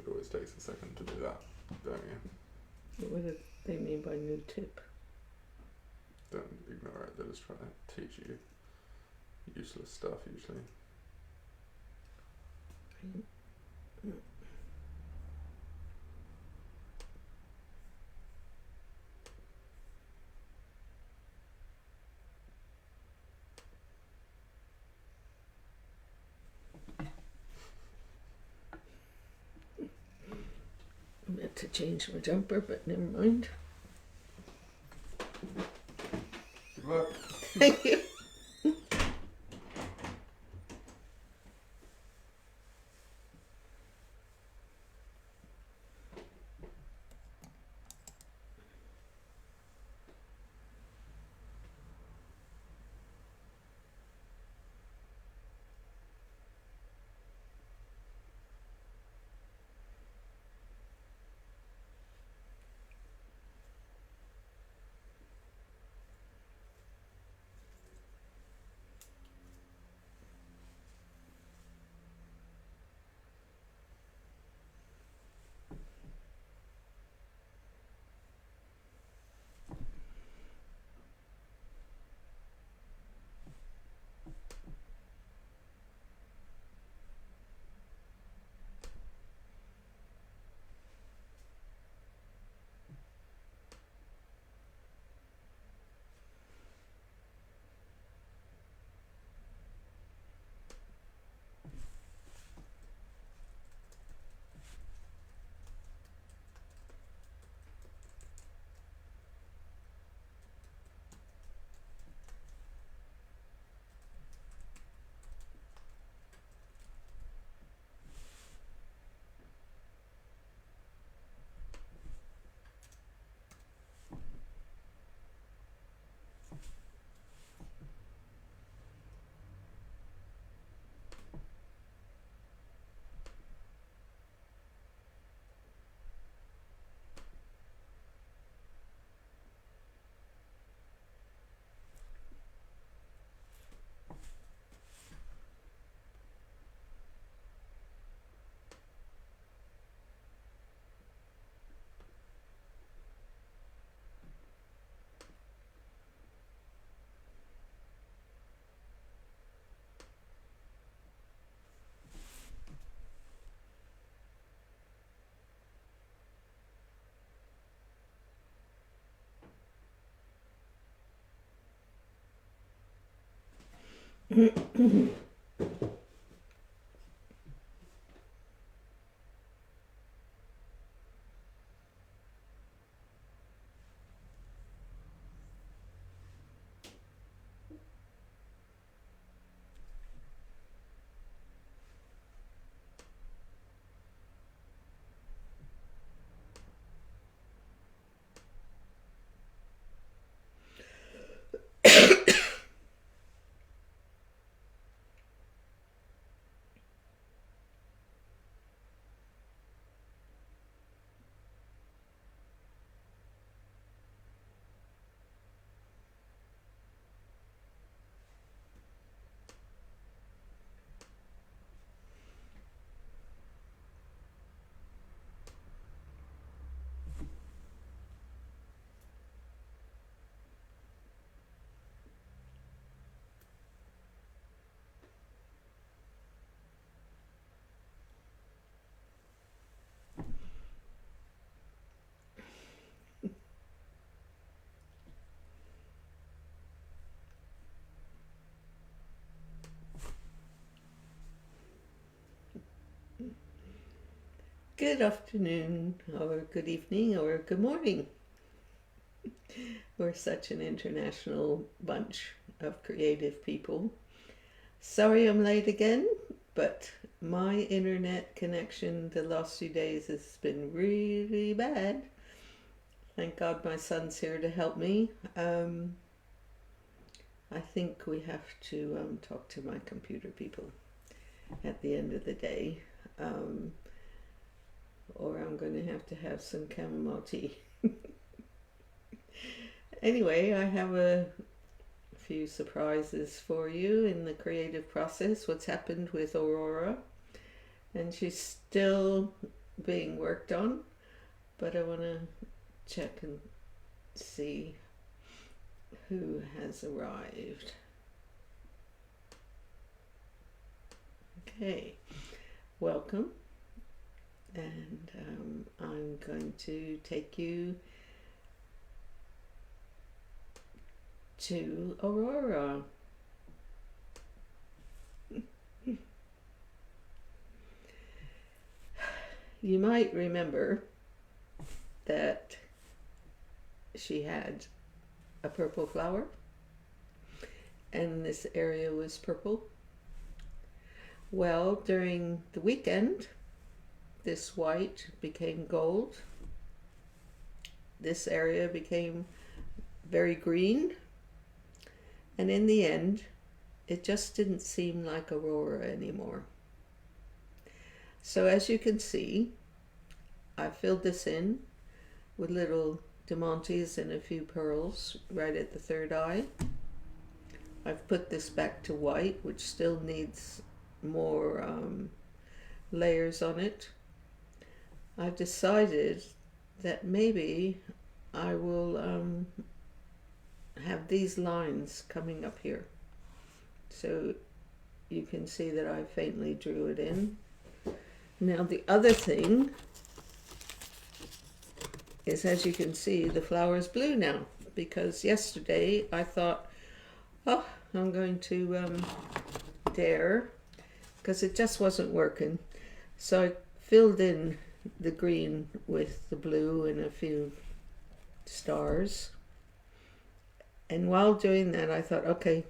It always takes a second to do that, don't you? What do they mean by new tip? Don't ignore it, they're just trying to teach you useless stuff usually. I meant to change my jumper, but never mind. Good luck. Thank you. Good afternoon, or good evening, or good morning. We're such an international bunch of creative people. Sorry I'm late again, but my internet connection the last few days has been really bad. Thank God my son's here to help me. I think we have to talk to my computer people at the end of the day. Or I'm going to have some chamomile tea. Anyway, I have a few surprises for you in the creative process. What's happened with Aurora, and she's still being worked on, but I want to check and see who has arrived. Okay, welcome, and I'm going to take you to Aurora. You might remember that she had a purple flower, and this area was purple. Well, during the weekend, this white became gold. This area became very green. And in the end, it just didn't seem like Aurora anymore. So as you can see, I filled this in with little diamantes and a few pearls right at the third eye. I've put this back to white, which still needs more layers on it. I've decided that maybe I will have these lines coming up here. So you can see that I faintly drew it in. Now the other thing is, as you can see, the flower is blue now, because yesterday I thought, oh, I'm going to dare, because it just wasn't working. So I filled in the green with the blue and a few stars. And while doing that, I thought, okay,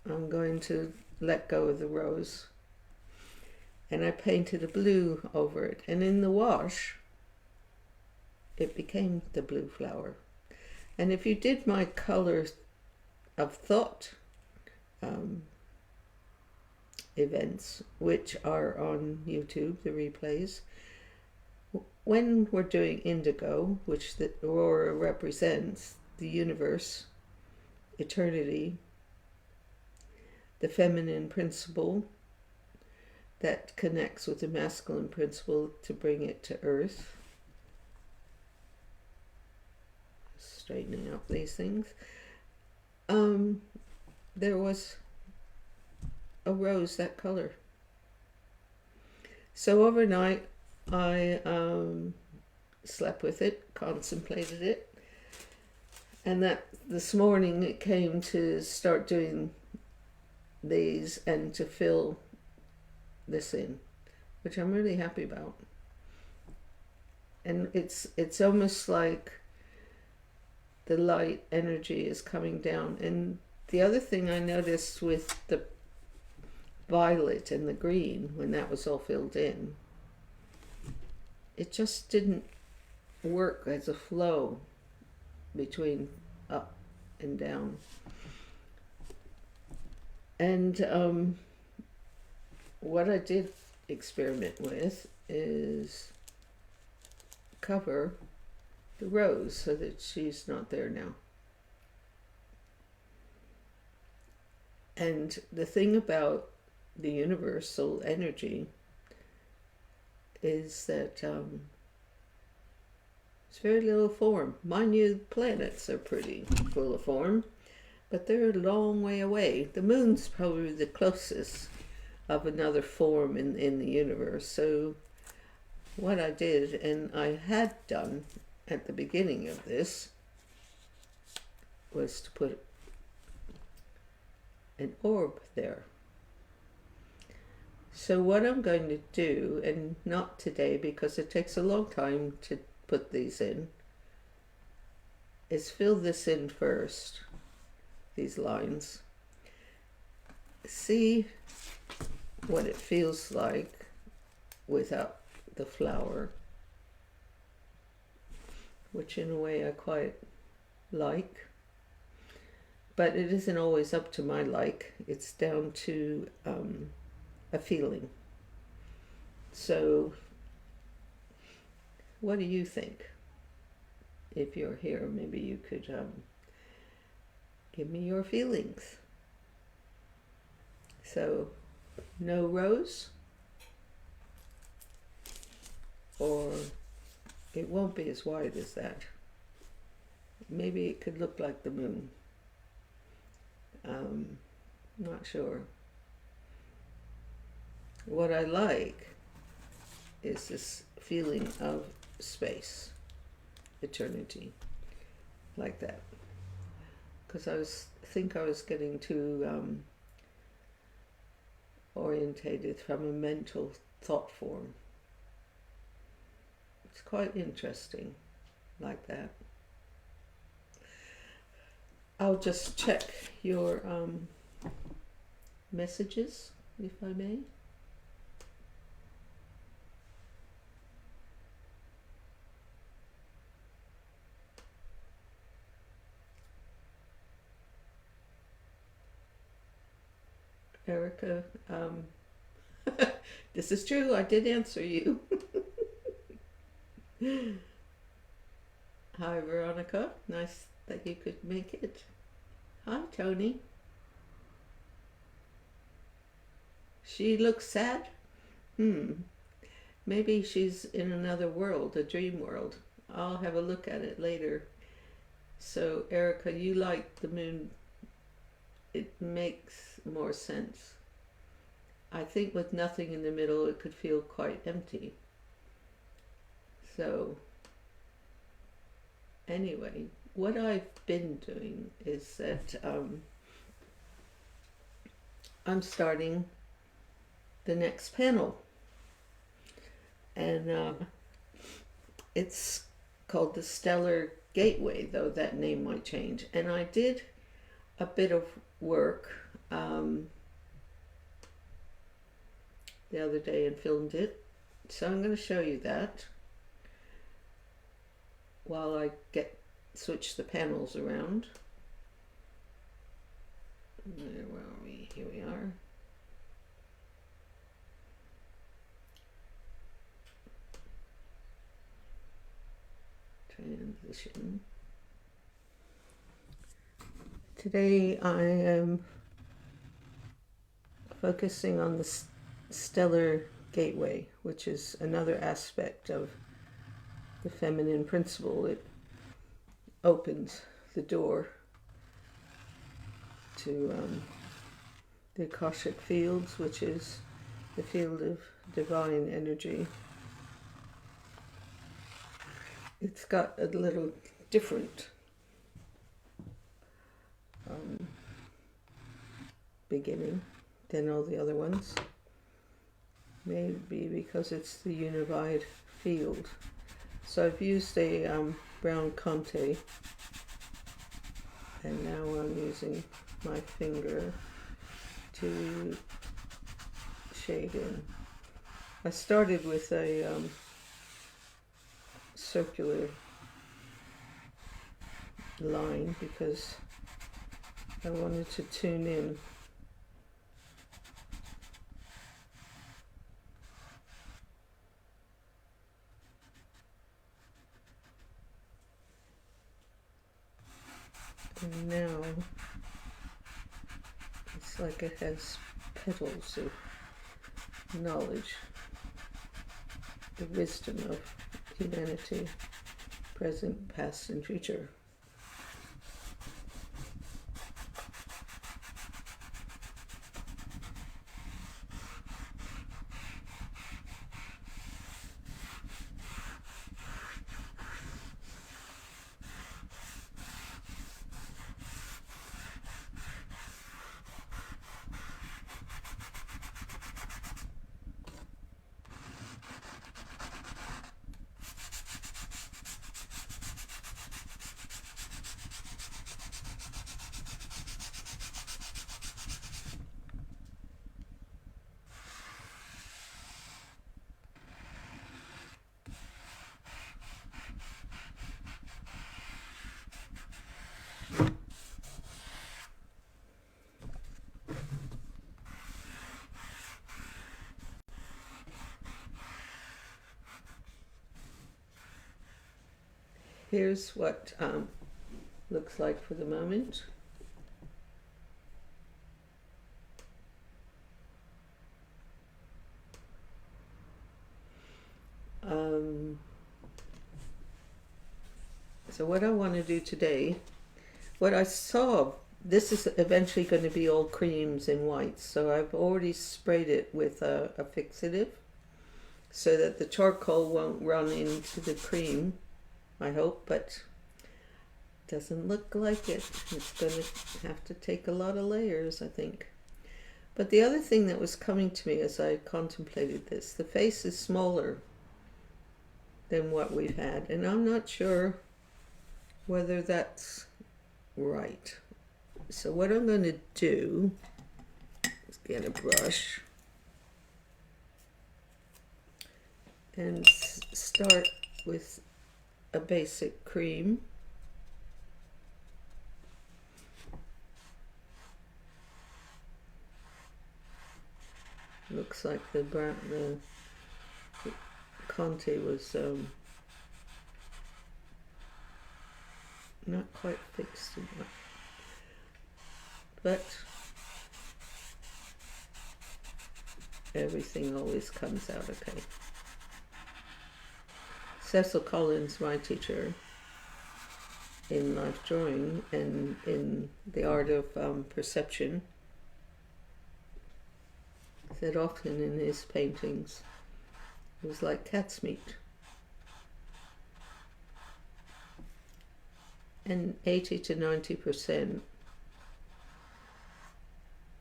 I'm going to let go of the rose. And I painted a blue over it. And in the wash, it became the blue flower. And if you did my color of thought events, which are on YouTube, the replays, when we're doing indigo, which the aurora represents the universe, eternity, the feminine principle that connects with the masculine principle to bring it to earth, straightening up these things, there was a rose that color. So overnight I slept with it, contemplated it, and that this morning it came to start doing these and to fill this in, which I'm really happy about. And it's almost like the light energy is coming down. And the other thing I noticed with the violet and the green, when that was all filled in, it just didn't work as a flow between up and down. And what I did experiment with is cover the rose so that she's not there now. And the thing about the universal energy is that it's very little form. Mind you, planets are pretty full of form, but they're a long way away. The moon's probably the closest of another form in the universe. So what I did, and I had done at the beginning of this, was to put an orb there. So what I'm going to do, and not today because it takes a long time to put these in, is fill this in first, these lines. See what it feels like without the flower, which in a way I quite like. But it isn't always up to my like. It's down to a feeling. So what do you think? If you're here, maybe you could give me your feelings. So, no rose? or it won't be as wide as that. Maybe it could look like the moon. Not sure. What I like is this feeling of space, eternity, like that. Because I think I was getting too orientated from a mental thought form. It's quite interesting, like that. I'll just check your messages, if I may. Erica, this is true, I did answer you. Hi, Veronica. Nice that you could make it. Hi, Tony. She looks sad? Maybe she's in another world, a dream world. I'll have a look at it later. So, Erica, you like the moon. It makes more sense. I think with nothing in the middle, it could feel quite empty. So, anyway, what I've been doing is that I'm starting the next panel. And it's called the Stellar Gateway, though that name might change. And I did a bit of work the other day and filmed it. So I'm going to show you that while I switch the panels around. Where are we? Here we are. Transition. Today I am focusing on the Stellar Gateway, which is another aspect of the feminine principle. It opens the door to the Akashic fields, which is the field of divine energy. It's got a little different beginning than all the other ones. Maybe because it's the unified field. So I've used a brown Conte, and now I'm using my finger to shade in. I started with a circular line because I wanted to tune in. And now it's like it has petals of knowledge, the wisdom of humanity, present, past, and future. Here's what looks like for the moment. So what I want to do today, what I saw, this is eventually going to be all creams and whites. So I've already sprayed it with a fixative so that the charcoal won't run into the cream, I hope, but doesn't look like it. It's going to have to take a lot of layers, I think. But the other thing that was coming to me as I contemplated this, the face is smaller than what we've had, and I'm not sure whether that's right. So what I'm going to do is get a brush and start with a basic cream. Looks like the Conte was not quite fixed enough, but everything always comes out okay. Cecil Collins, my teacher in life drawing and in the art of perception, said often in his paintings, it was like cat's meat. And 80 to 90%,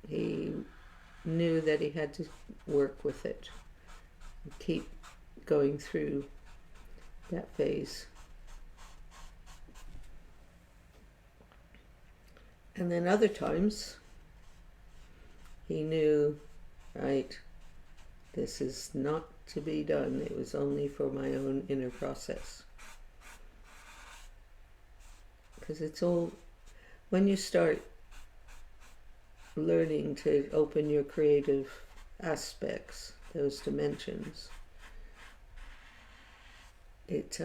he knew that he had to work with it, keep going through that phase. And then other times, he knew, right, this is not to be done. It was only for my own inner process. Because it's all, when you start learning to open your creative aspects, those dimensions, it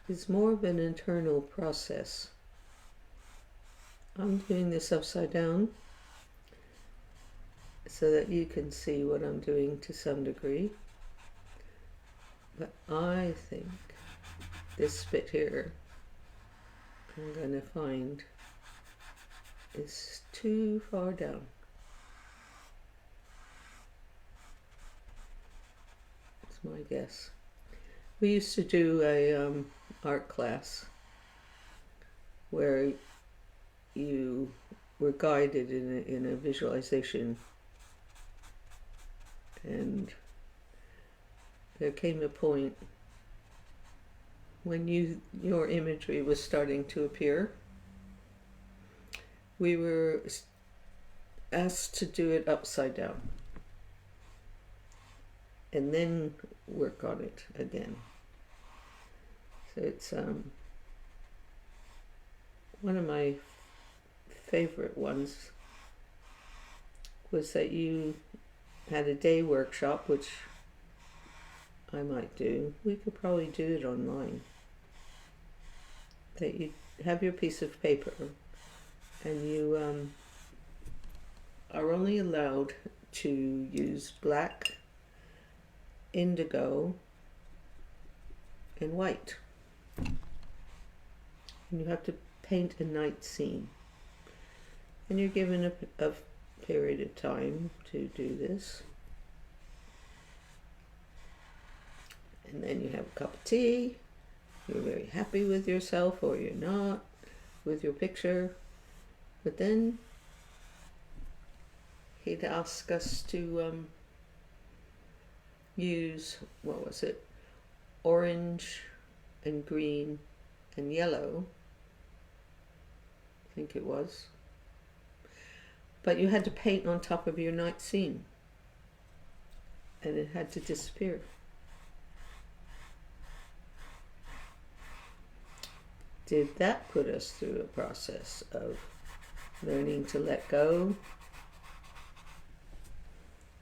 is more of an internal process. I'm doing this upside down so that you can see what I'm doing to some degree. But I think this bit here I'm going to find is too far down. That's my guess. We used to do a art class where you were guided in a visualization, and there came a point when your imagery was starting to appear. We were asked to do it upside down and then work on it again. So it's one of my favorite ones was that you had a day workshop, which I might do. We could probably do it online. That you have your piece of paper and you are only allowed to use black, indigo, and white. And you have to paint a night scene. And you're given a period of time to do this. And then you have a cup of tea. You're very happy with yourself, or you're not, with your picture. But then he'd ask us to use, what was it, orange and green and yellow, I think it was. But you had to paint on top of your night scene, and it had to disappear. Did that put us through a process of learning to let go?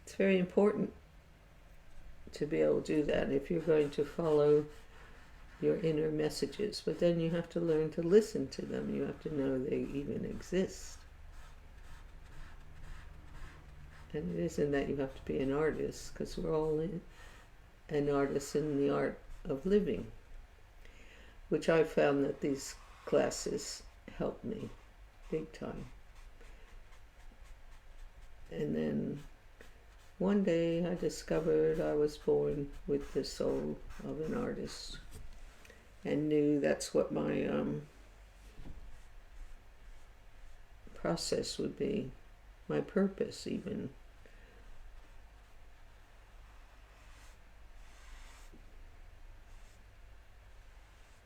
It's very important to be able to do that if you're going to follow your inner messages. But then you have to learn to listen to them. You have to know they even exist. And it isn't that you have to be an artist, because we're all an artist in the art of living. which I found that these classes helped me big time. And then one day I discovered I was born with the soul of an artist and knew that's what my process would be, my purpose even.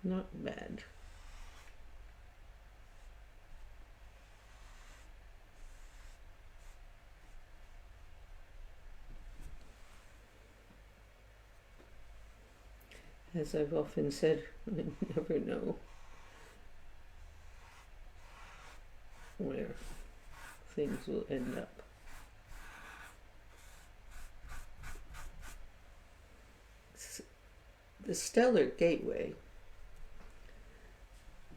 Not bad. As I've often said, I never know where things will end up. The stellar gateway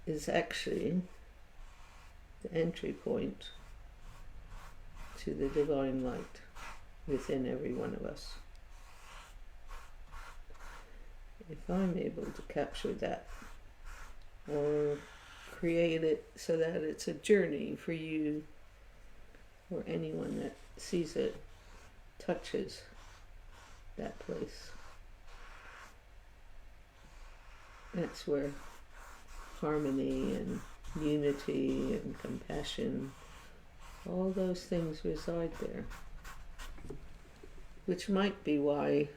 is actually the entry point to the divine light within every one of us. If I'm able to capture that or create it so that it's a journey for you or anyone that sees it, touches that place, that's where harmony and unity and compassion, all those things reside there, which might be why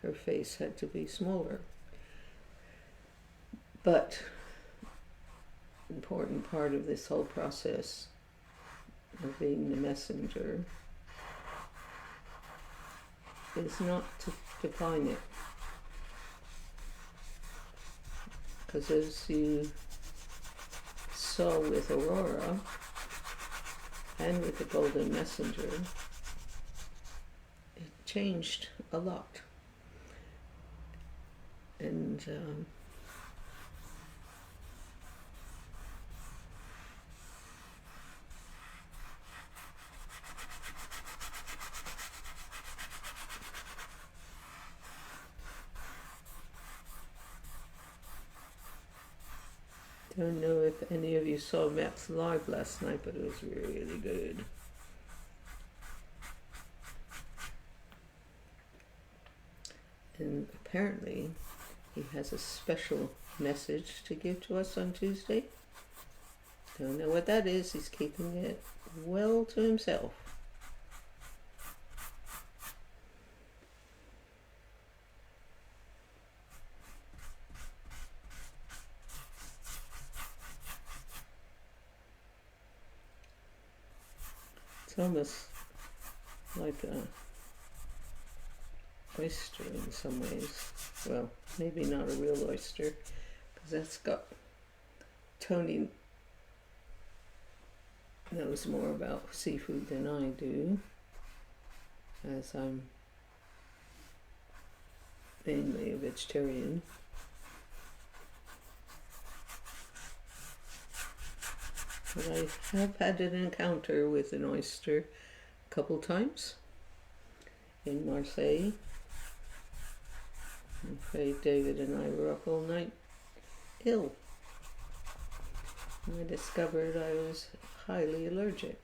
her face had to be smaller. But an important part of this whole process of being the messenger is not to define it. Because as you saw with Aurora and with the Golden Messenger, it changed a lot. And don't know if any of you saw Matt's live last night, but it was really good. And apparently he has a special message to give to us on Tuesday. Don't know what that is. He's keeping it well to himself. It's almost like a oyster in some ways. Well, maybe not a real oyster, because that's got... Tony knows more about seafood than I do, as I'm mainly a vegetarian. But I have had an encounter with an oyster a couple times in Marseille. I'm afraid David and I were up all night ill. And I discovered I was highly allergic.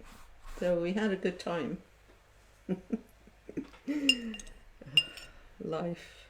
So we had a good time. Life.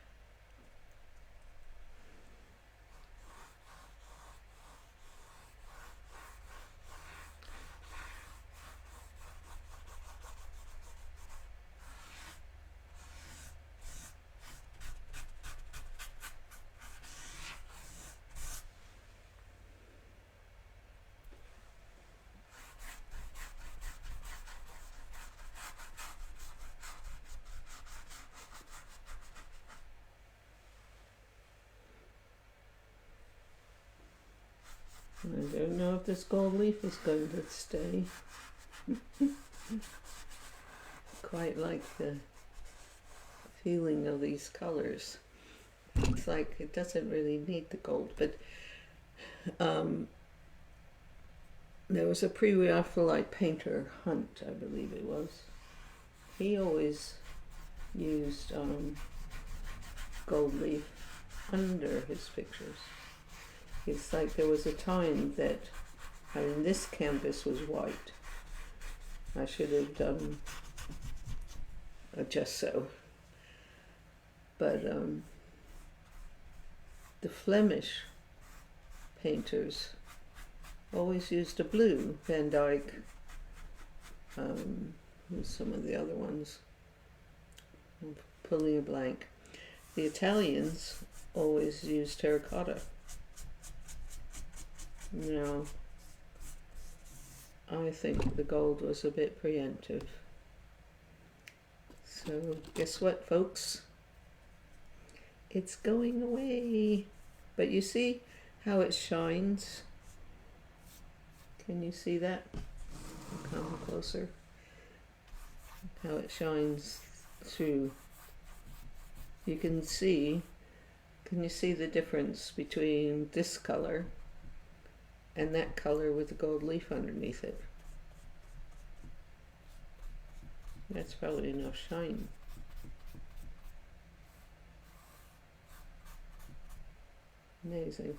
I don't know if this gold leaf is going to stay. Quite like the feeling of these colors. It's like it doesn't really need the gold, but there was a pre-Raphaelite painter, Hunt, I believe it was. He always used gold leaf under his pictures. It's like there was a time that, I mean, this canvas was white. I should have done a gesso. But the Flemish painters always used a blue. Van Dyck, who's some of the other ones? I'm pulling a blank. The Italians always used terracotta. Now, I think the gold was a bit preemptive. So, guess what, folks? It's going away. But you see how it shines? Can you see that? Come closer. How it shines through. You can see you see the difference between this color and that color with the gold leaf underneath it? That's probably enough shine. Amazing.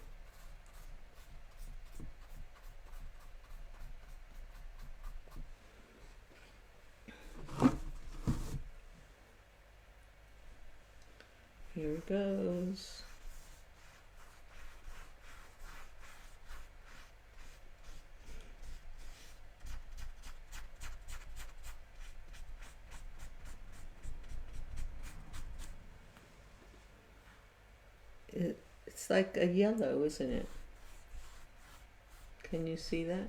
Here it goes. It's like a yellow, isn't it? Can you see that?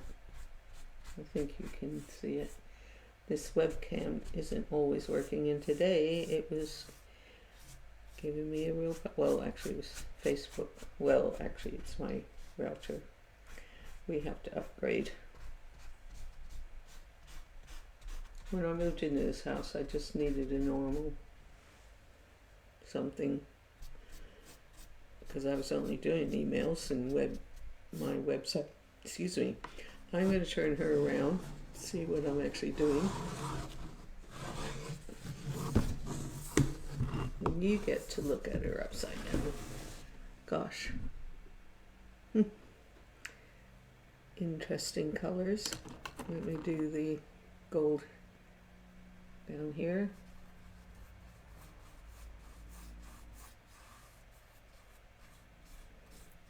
I think you can see it. This webcam isn't always working, and today it was giving me a real, well, actually it was Facebook. Well, actually it's my router. We have to upgrade. When I moved into this house, I just needed a normal something, because I was only doing emails and my website. Excuse me. I'm going to turn her around, see what I'm actually doing. And you get to look at her upside down. Gosh. Interesting colors. Let me do the gold down here.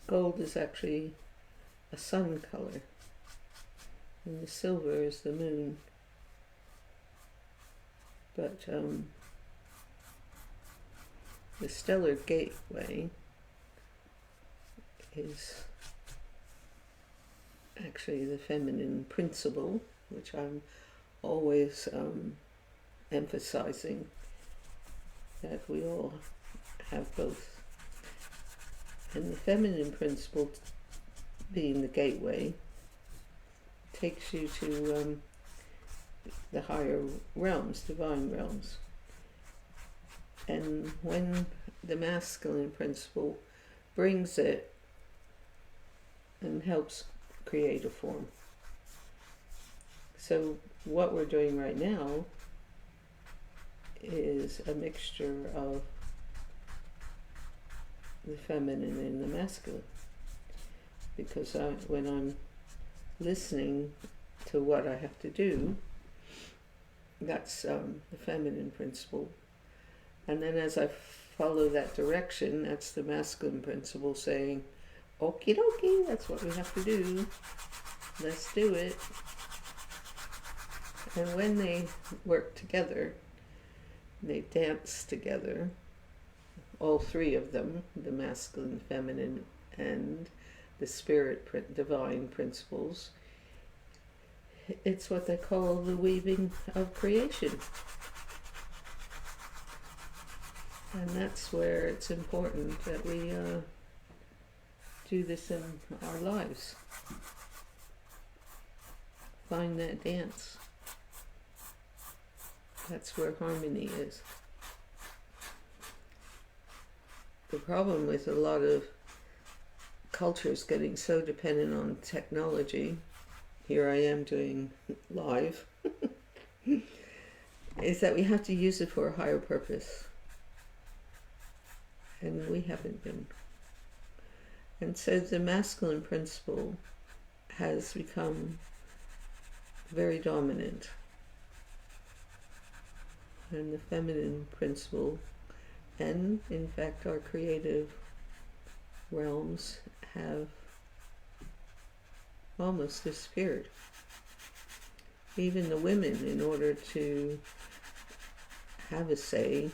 Gold is actually a sun color, and the silver is the moon. But the stellar gateway is actually the feminine principle, which I'm always emphasizing, that we all have both. And the feminine principle, being the gateway, takes you to the higher realms, divine realms. And when the masculine principle brings it and helps create a form. So what we're doing right now is a mixture of the feminine and the masculine, because when I'm listening to what I have to do, that's the feminine principle, and then as I follow that direction, that's the masculine principle saying, okie dokie, that's what we have to do, let's do it. And when they work together, they dance together, all three of them, the masculine, feminine, and the spirit, divine principles. It's what they call the weaving of creation. And that's where it's important that we do this in our lives. Find that dance. That's where harmony is. The problem with a lot of cultures getting so dependent on technology, here I am doing live, is that we have to use it for a higher purpose. and we haven't been. And so the masculine principle has become very dominant, and the feminine principle, and in fact our creative realms, have almost disappeared. Even the women, in order to have a say,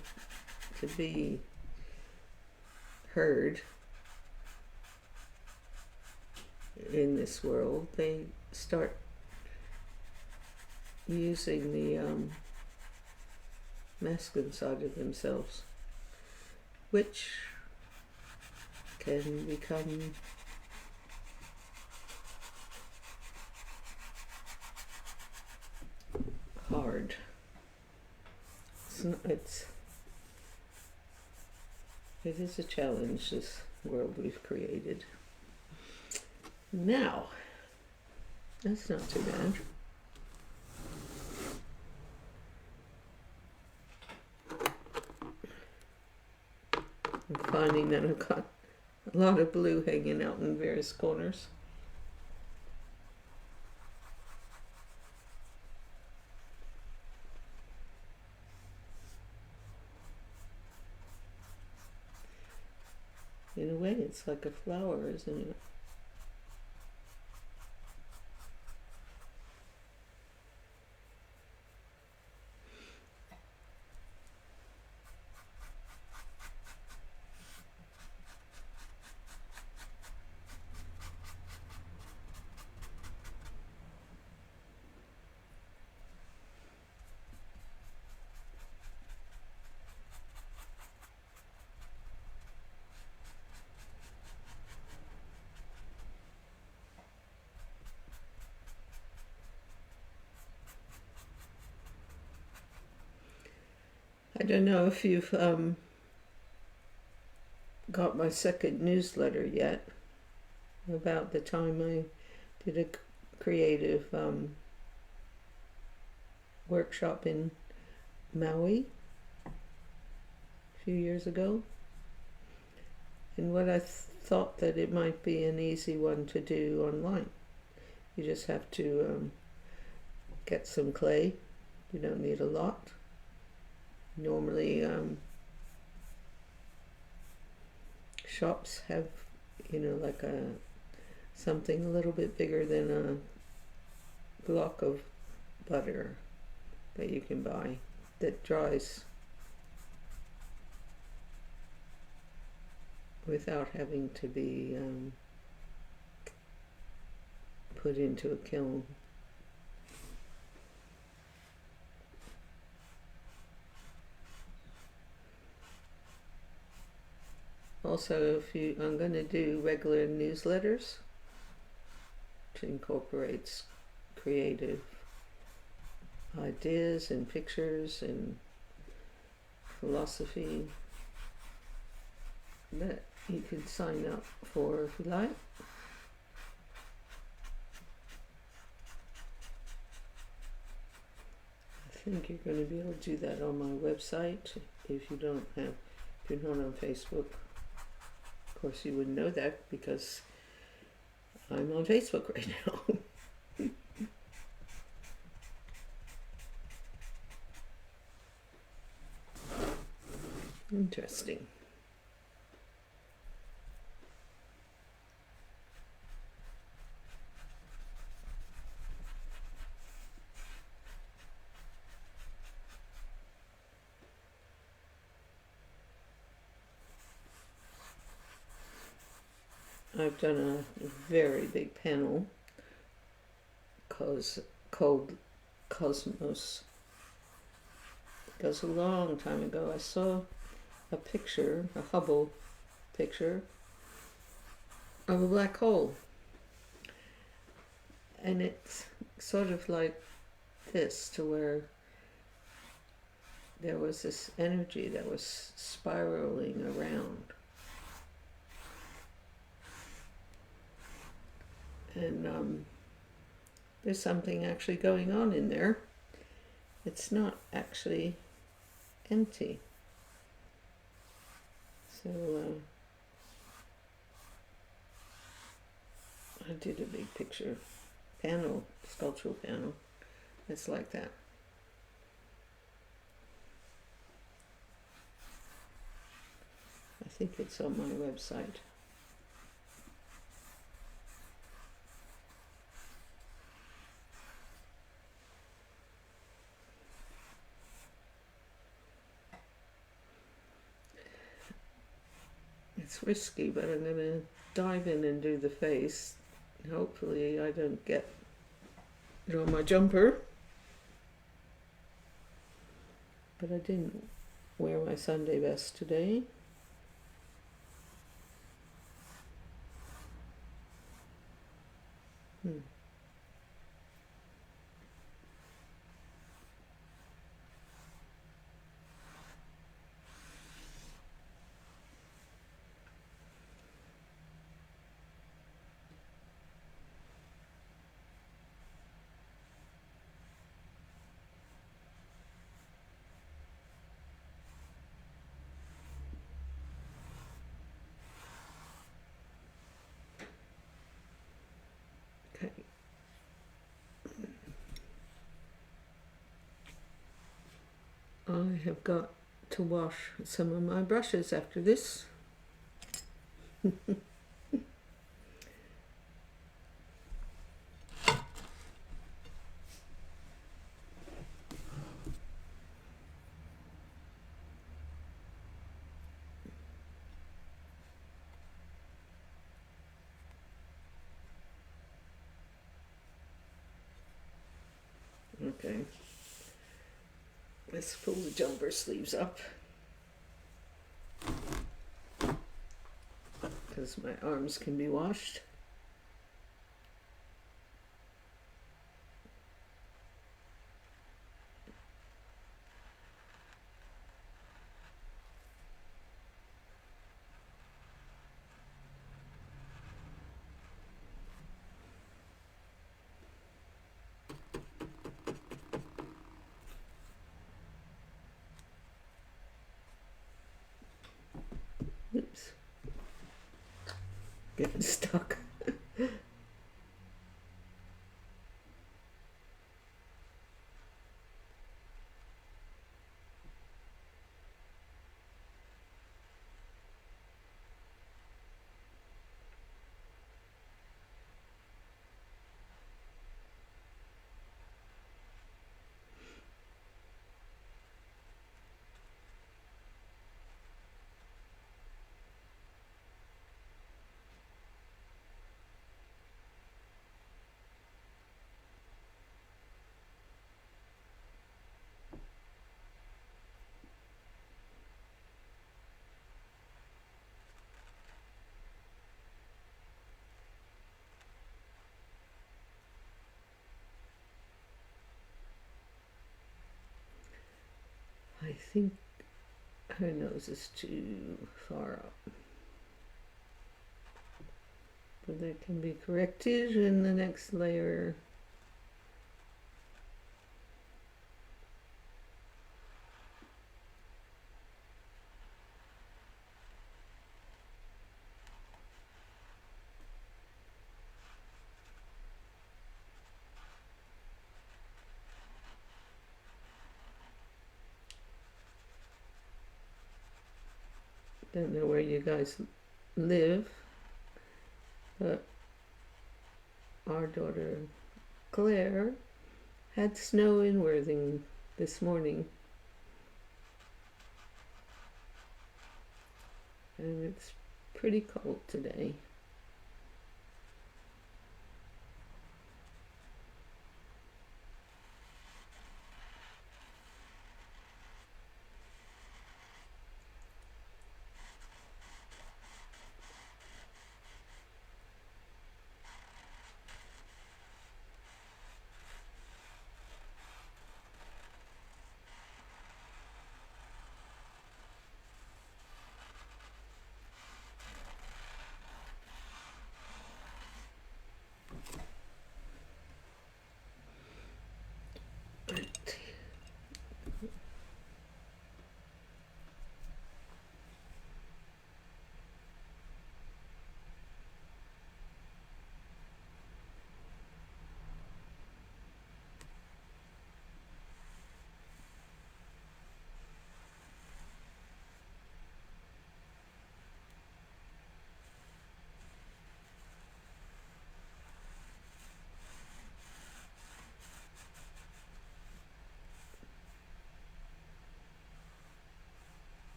to be heard in this world, they start using the masculine side of themselves, which can become hard. It is a challenge, this world we've created. Now, that's not too bad. I'm finding that I've got a lot of blue hanging out in various corners. In a way, it's like a flower, isn't it? I don't know if you've got my second newsletter yet, about the time I did a creative workshop in Maui a few years ago, and what I thought that it might be an easy one to do online. You just have to get some clay. You don't need a lot. Normally shops have, like something a little bit bigger than a block of butter that you can buy that dries without having to be put into a kiln. Also, I'm going to do regular newsletters, which incorporates creative ideas and pictures and philosophy, that you can sign up for if you like. I think you're going to be able to do that on my website if you're not on Facebook. Of course, you wouldn't know that because I'm on Facebook right now. Interesting. I've done a very big panel called Cosmos. Because a long time ago I saw a picture, a Hubble picture, of a black hole. And it's sort of like this, to where there was this energy that was spiraling around. And there's something actually going on in there. It's not actually empty. So I did a big picture panel, sculptural panel. It's like that. I think it's on my website. It's risky, but I'm going to dive in and do the face. Hopefully I don't get it on my jumper. But I didn't wear my Sunday best today. Okay. I have got to wash some of my brushes after this. Okay. Let's pull the jumper sleeves up. Because my arms can be washed. Oops. Getting stuck. I think her nose is too far up. But that can be corrected in the next layer. Don't know where you guys live, but our daughter Claire had snow in Worthing this morning, and it's pretty cold today.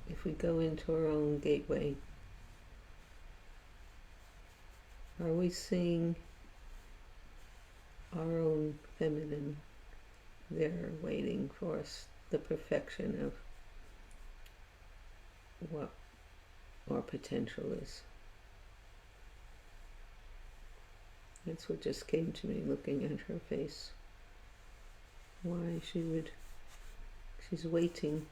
if we go into our own gateway, are we seeing our own feminine there waiting for us, the perfection of what our potential is? That's what just came to me looking at her face. Why she's waiting.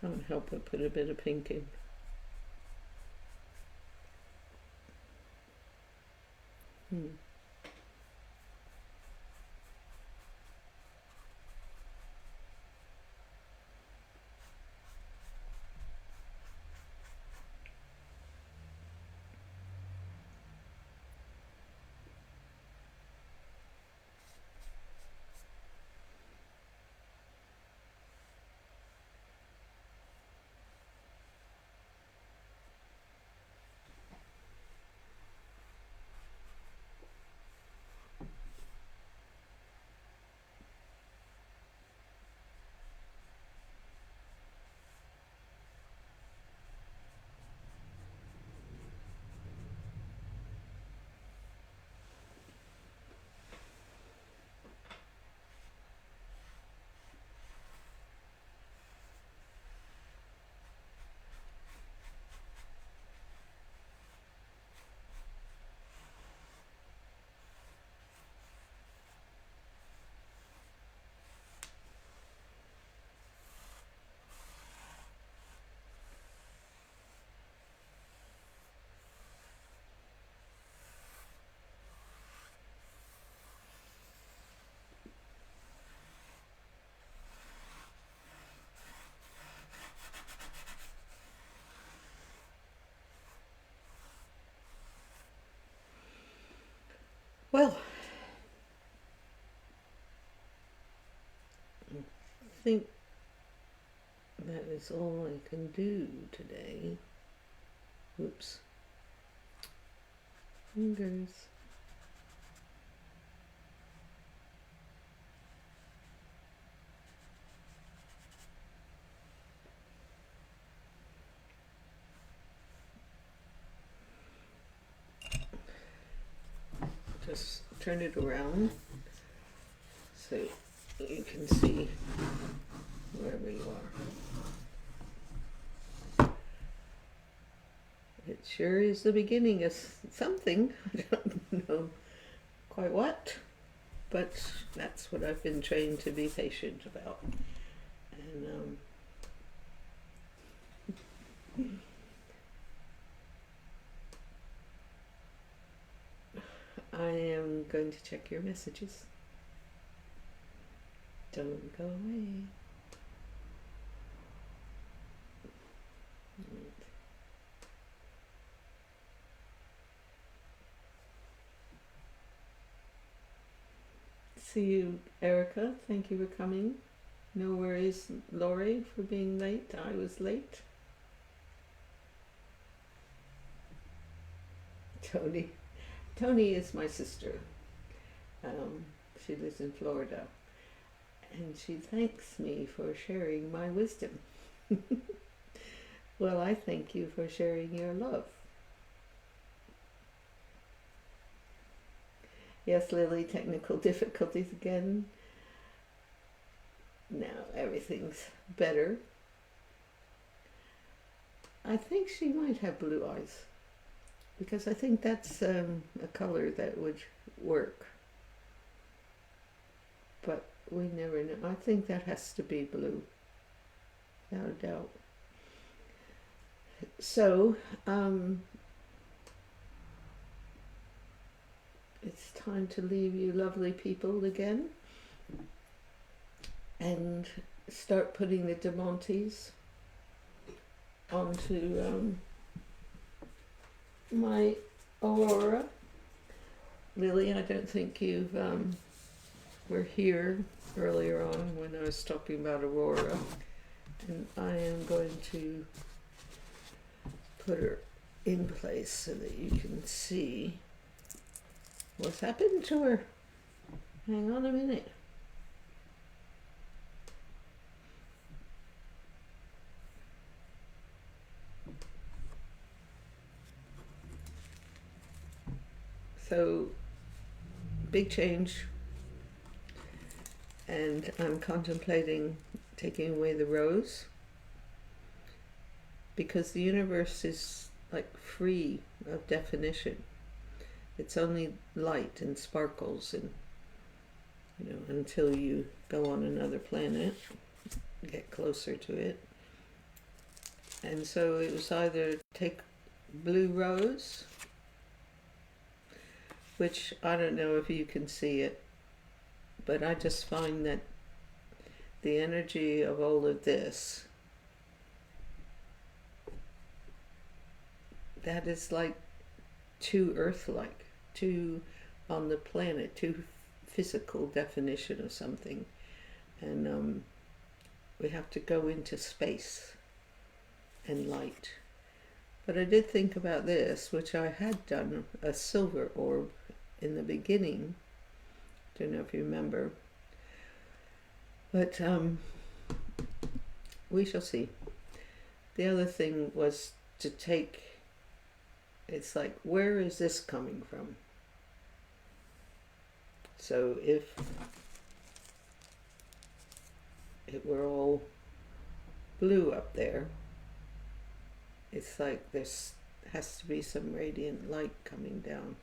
Can't help but put a bit of pink in. Well, I think that is all I can do today. Whoops. Fingers. Just turn it around so you can see wherever you are. It sure is the beginning of something. I don't know quite what, but that's what I've been trained to be patient about. And I am going to check your messages. Don't go away. See you, Erica. Thank you for coming. No worries, Lori, for being late. I was late. Tony is my sister. She lives in Florida. And she thanks me for sharing my wisdom. Well, I thank you for sharing your love. Yes, Lily, technical difficulties again. Now everything's better. I think she might have blue eyes, because I think that's a color that would work. But we never know. I think that has to be blue, without a doubt. So, it's time to leave you lovely people again and start putting the DeMontes onto my aurora. Lily, I don't think you've were here earlier on when I was talking about aurora, and I am going to put her in place so that you can see what's happened to her. Hang on a minute. So, big change, and I'm contemplating taking away the rose because the universe is like free of definition. It's only light and sparkles, and until you go on another planet, get closer to it. And so it was either take blue rose, which I don't know if you can see it, but I just find that the energy of all of this, that is like too earth-like, too on the planet, too physical definition of something. And we have to go into space and light. But I did think about this, which I had done, a silver orb in the beginning. Don't know if you remember. But we shall see. The other thing was to take, it's like, where is this coming from? So if it were all blue up there, it's like there has to be some radiant light coming down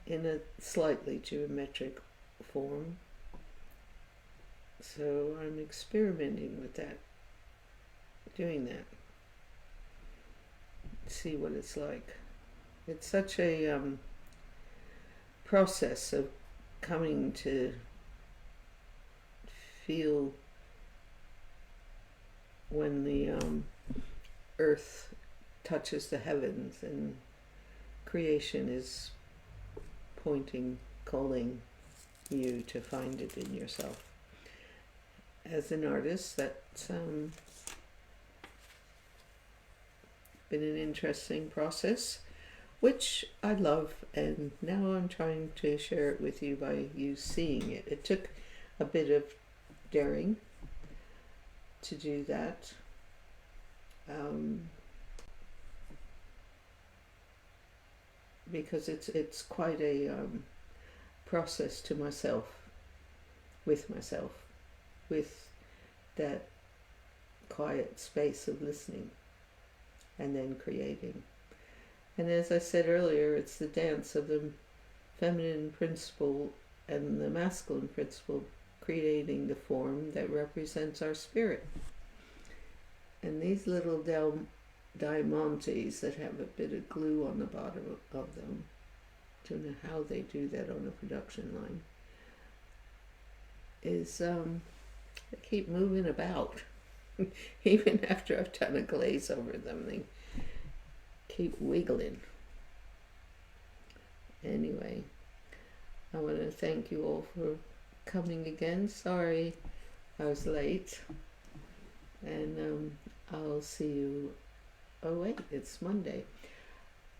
in a slightly geometric form. So I'm experimenting with that, doing that. See what it's like. It's such a process of coming to feel when the earth touches the heavens and creation is pointing, calling you to find it in yourself. As an artist, that's been an interesting process, which I love, and now I'm trying to share it with you by you seeing it. It took a bit of daring to do that. Because it's quite a process to myself, with that quiet space of listening and then creating. And as I said earlier, it's the dance of the feminine principle and the masculine principle creating the form that represents our spirit. And these little diamantes that have a bit of glue on the bottom of them, don't know how they do that on a production line, is they keep moving about. Even after I've done a glaze over them, they keep wiggling. Anyway, I want to thank you all for coming again. Sorry I was late. And I'll see you, oh wait, it's Monday.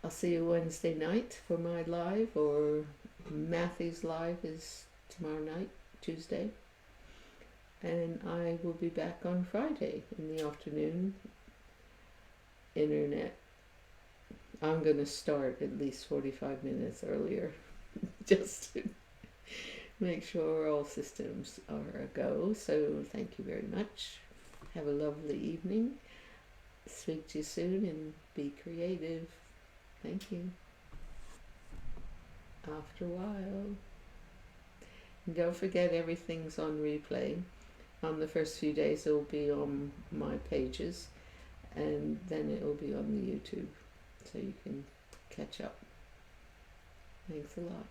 I'll see you Wednesday night for my live, or Matthew's live is tomorrow night, Tuesday. And I will be back on Friday in the afternoon. Internet. I'm going to start at least 45 minutes earlier just to make sure all systems are a go. So thank you very much. Have a lovely evening. Speak to you soon and be creative. Thank you. After a while. And don't forget, everything's on replay. On the first few days it will be on my pages, and then it will be on the YouTube, so you can catch up. Thanks a lot.